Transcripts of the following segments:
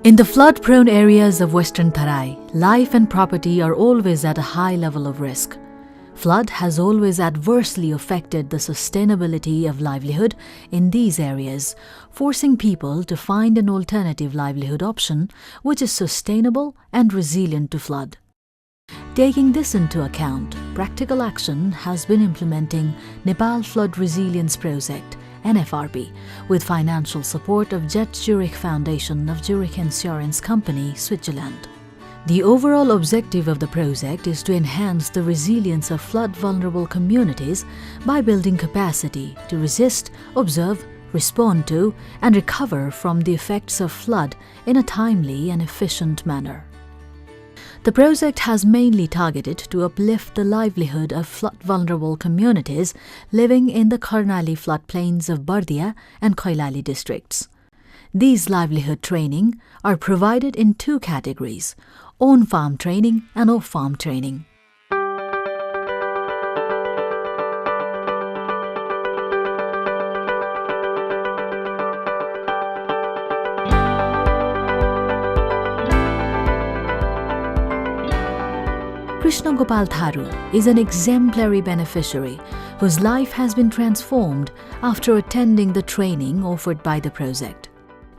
In the flood-prone areas of Western Tarai, life and property are always at a high level of risk. Flood has always adversely affected the sustainability of livelihood in these areas, forcing people to find an alternative livelihood option which is sustainable and resilient to flood. Taking this into account, Practical Action has been implementing Nepal Flood Resilience Project NFRP, with financial support of Jet Zurich Foundation of Zurich Insurance Company, Switzerland. The overall objective of the project is to enhance the resilience of flood-vulnerable communities by building capacity to resist, observe, respond to, and recover from the effects of flood in a timely and efficient manner. The project has mainly targeted to uplift the livelihood of flood-vulnerable communities living in the Karnali floodplains of Bardia and Kailali districts. These livelihood training are provided in two categories: on-farm training and off-farm training. Krishna Gopal Tharu is an exemplary beneficiary whose life has been transformed after attending the training offered by the project.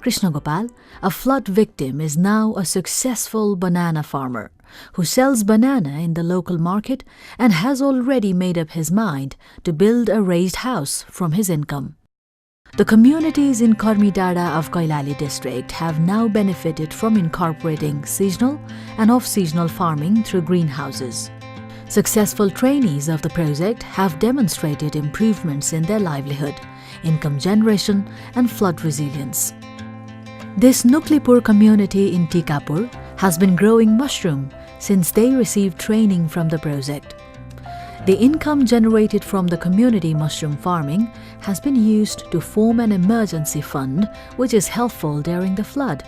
Krishna Gopal, a flood victim, is now a successful banana farmer who sells banana in the local market and has already made up his mind to build a raised house from his income. The communities in Karmidara of Kailali district have now benefited from incorporating seasonal and off-seasonal farming through greenhouses. Successful trainees of the project have demonstrated improvements in their livelihood, income generation, and flood resilience. This Nuklipur community in Tikapur has been growing mushroom since they received training from the project. The income generated from the community mushroom farming has been used to form an emergency fund which is helpful during the flood.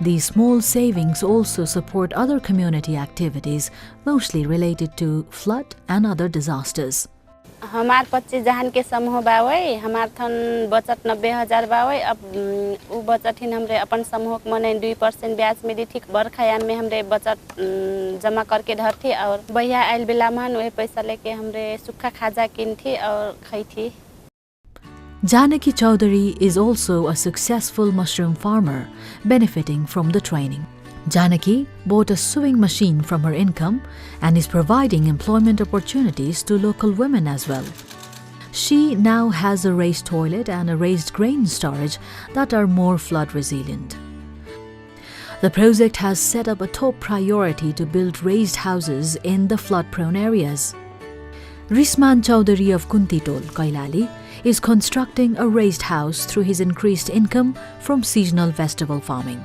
These small savings also support other community activities mostly related to flood and other disasters. हमार 25 जहान के समूह बावे हमार थन बचत 90,000 बावे अब उ बचत हिन हमरे अपन समूह के मने 2% ब्याज में दी ठीक बरखायान में हमरे बचत जमा करके धर थी और भैया आइल बेला मन वही पैसा लेके हमरे सूखा खाजा किन थी और खाई थी. Janaki Chaudhary is also a successful mushroom farmer benefiting from the training. Janaki bought a sewing machine from her income and is providing employment opportunities to local women as well. She now has a raised toilet and a raised grain storage that are more flood resilient. The project has set up a top priority to build raised houses in the flood-prone areas. Risman Chaudhary of Kuntitol, Kailali, is constructing a raised house through his increased income from seasonal vegetable farming.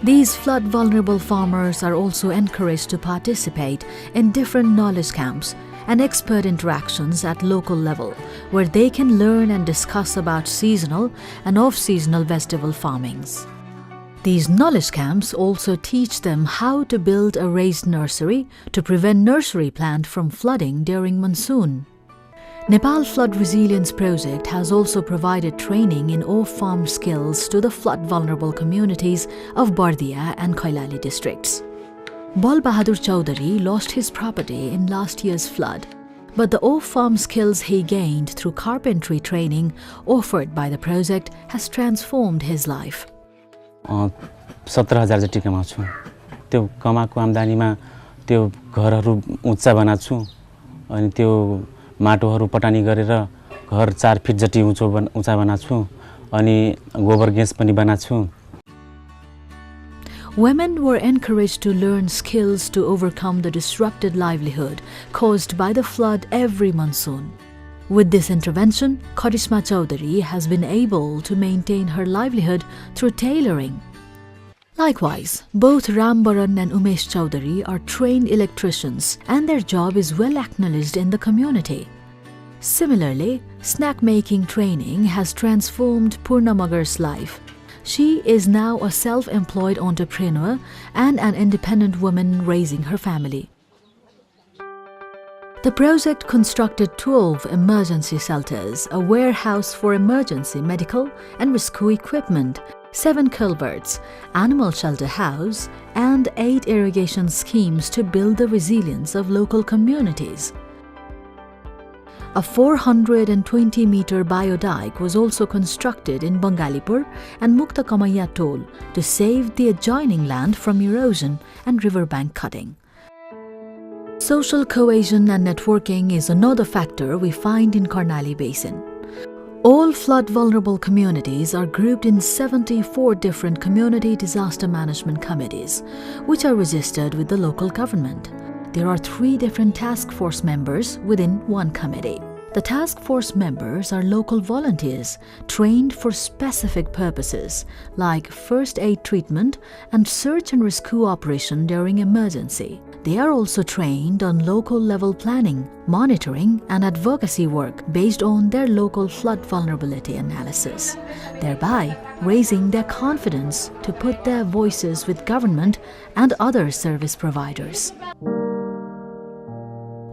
These flood-vulnerable farmers are also encouraged to participate in different knowledge camps and expert interactions at local level, where they can learn and discuss about seasonal and off-seasonal vegetable farmings. These knowledge camps also teach them how to build a raised nursery to prevent nursery plant from flooding during monsoon. Nepal Flood Resilience Project has also provided training in off-farm skills to the flood-vulnerable communities of Bardia and Kailali districts. Bal Bahadur Chaudhary lost his property in last year's flood, but the off-farm skills he gained through carpentry training offered by the project has transformed his life. 17,000 जति कमाउँछु त्यो कमाको आम्दानीमा त्यो घरहरू उच्चा बनाछु अनि त्यो माटोहरू पटानी गरेर घर 4 fit जति उच्चा बनाछु अनि गोबर ग्यास पनि बनाछु. Women were encouraged to learn skills to overcome the disrupted livelihood caused by the flood every monsoon. With this intervention, Karisma Chaudhary has been able to maintain her livelihood through tailoring. Likewise, both Rambaran and Umesh Chaudhary are trained electricians and their job is well acknowledged in the community. Similarly, snack-making training has transformed Purna Magar's life. She is now a self-employed entrepreneur and an independent woman raising her family. The project constructed 12 emergency shelters, a warehouse for emergency medical and rescue equipment, 7 culverts, animal shelter house, and 8 irrigation schemes to build the resilience of local communities. A 420-meter biodike was also constructed in Bangalipur and Mukta Kamaiya toll to save the adjoining land from erosion and riverbank cutting. Social cohesion and networking is another factor we find in Karnali Basin. All flood-vulnerable communities are grouped in 74 different community disaster management committees, which are registered with the local government. There are 3 different task force members within one committee. The task force members are local volunteers trained for specific purposes like first aid treatment and search and rescue operation during emergency. They are also trained on local level planning, monitoring and advocacy work based on their local flood vulnerability analysis, thereby raising their confidence to put their voices with government and other service providers.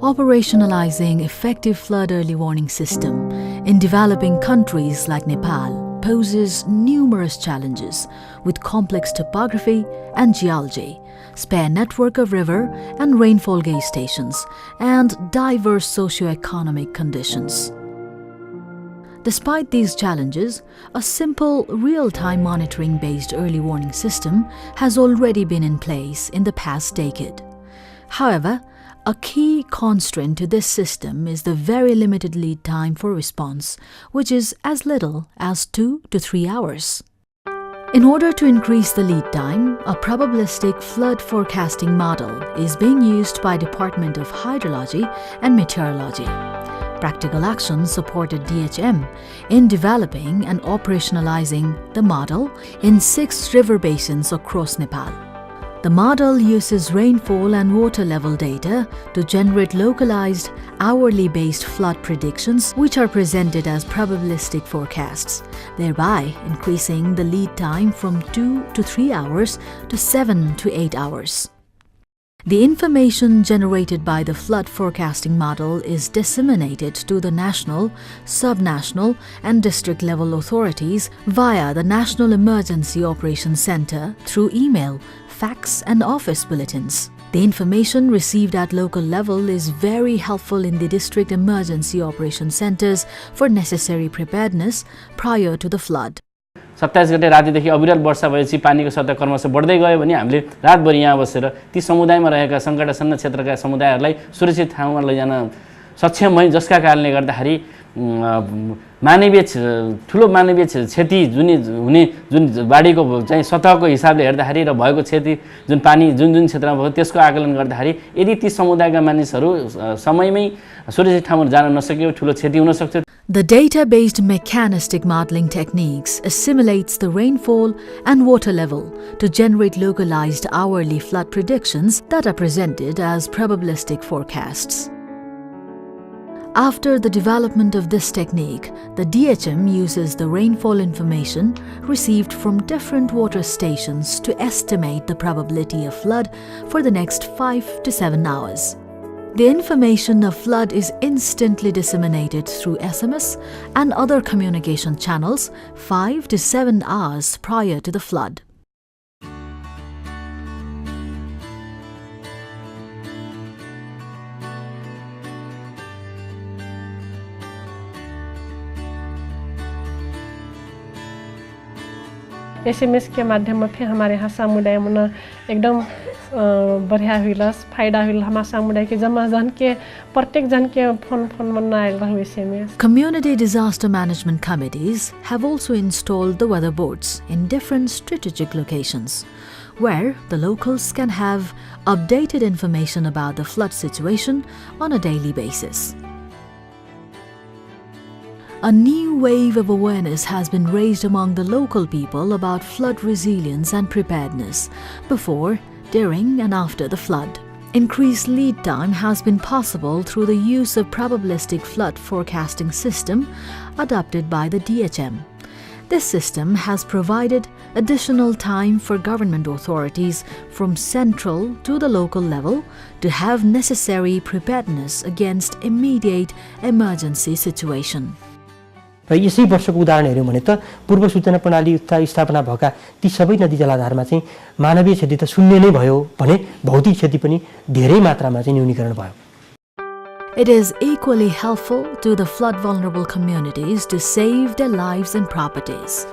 Operationalizing effective flood early warning system in developing countries like Nepal poses numerous challenges with complex topography and geology, spare network of river and rainfall gauge stations, and diverse socio-economic conditions. Despite these challenges, a simple real-time monitoring-based early warning system has already been in place in the past decade. However, a key constraint to this system is the very limited lead time for response, which is as little as 2 to 3 hours. In order to increase the lead time, a probabilistic flood forecasting model is being used by Department of Hydrology and Meteorology. Practical Action supported DHM in developing and operationalizing the model in 6 river basins across Nepal. The model uses rainfall and water level data to generate localized, hourly-based flood predictions which are presented as probabilistic forecasts, thereby increasing the lead time from 2 to 3 hours to 7 to 8 hours. The information generated by the flood forecasting model is disseminated to the national, subnational and district-level authorities via the National Emergency Operations Center through email, fax and office bulletins. The information received at local level is very helpful in the district emergency operations centers for necessary preparedness prior to the flood. 27 गते रातिदेखि अविरल वर्षा भएपछि पानीको सतह क्रमशः बढ्दै गयो भने हामीले रातभरि यहाँ बसेर ती समुदायमा रहेका सङ्कटासन्न क्षेत्रका समुदायहरूलाई सुरक्षित ठाउँमा लैजान सक्षम भयौँ, जसका कारणले गर्दाखेरि मानवीय ठुलो मानवीय क्षति जुन बाढीको चाहिँ सतहको हिसाबले हेर्दाखेरि र भएको क्षति जुन पानी जुन क्षेत्रमा भयो त्यसको आकलन गर्दाखेरि यदि ती समुदायका मानिसहरू समयमै सुरक्षित ठाउँमा जान नसक्यो ठुलो क्षति हुन सक्छ. The data-based mechanistic modeling techniques assimilates the rainfall and water level to generate localized hourly flood predictions that are presented as probabilistic forecasts. After the development of this technique, the DHM uses the rainfall information received from different water stations to estimate the probability of flood for the next 5 to 7 hours. The information of flood is instantly disseminated through SMS and other communication channels 5 to 7 hours prior to the flood. SMS के माध्यम से हमारे यहाँ समुदाय में एकदम बढ़िया हुआ फायदा हुआ हमारे समुदाय के जमा जन के प्रत्येक जन के फोन में आयल रहा SMS. Community disaster management committees have also installed the weather boards in different strategic locations, where the locals can have updated information about the flood situation on a daily basis. A new wave of awareness has been raised among the local people about flood resilience and preparedness before, during and after the flood. Increased lead time has been possible through the use of probabilistic flood forecasting system adopted by the DHM. This system has provided additional time for government authorities from central to the local level to have necessary preparedness against immediate emergency situation. र यसै वर्षको उदाहरण हेऱ्यौँ भने त पूर्व सूचना प्रणाली स्थापना भएका ती सबै नदी जलाधारमा चाहिँ मानवीय क्षति त शून्य नै भयो भने भौतिक क्षति पनि धेरै मात्रामा चाहिँ न्यूनीकरण भयो। It is equally helpful to the flood vulnerable communities to save their lives and properties.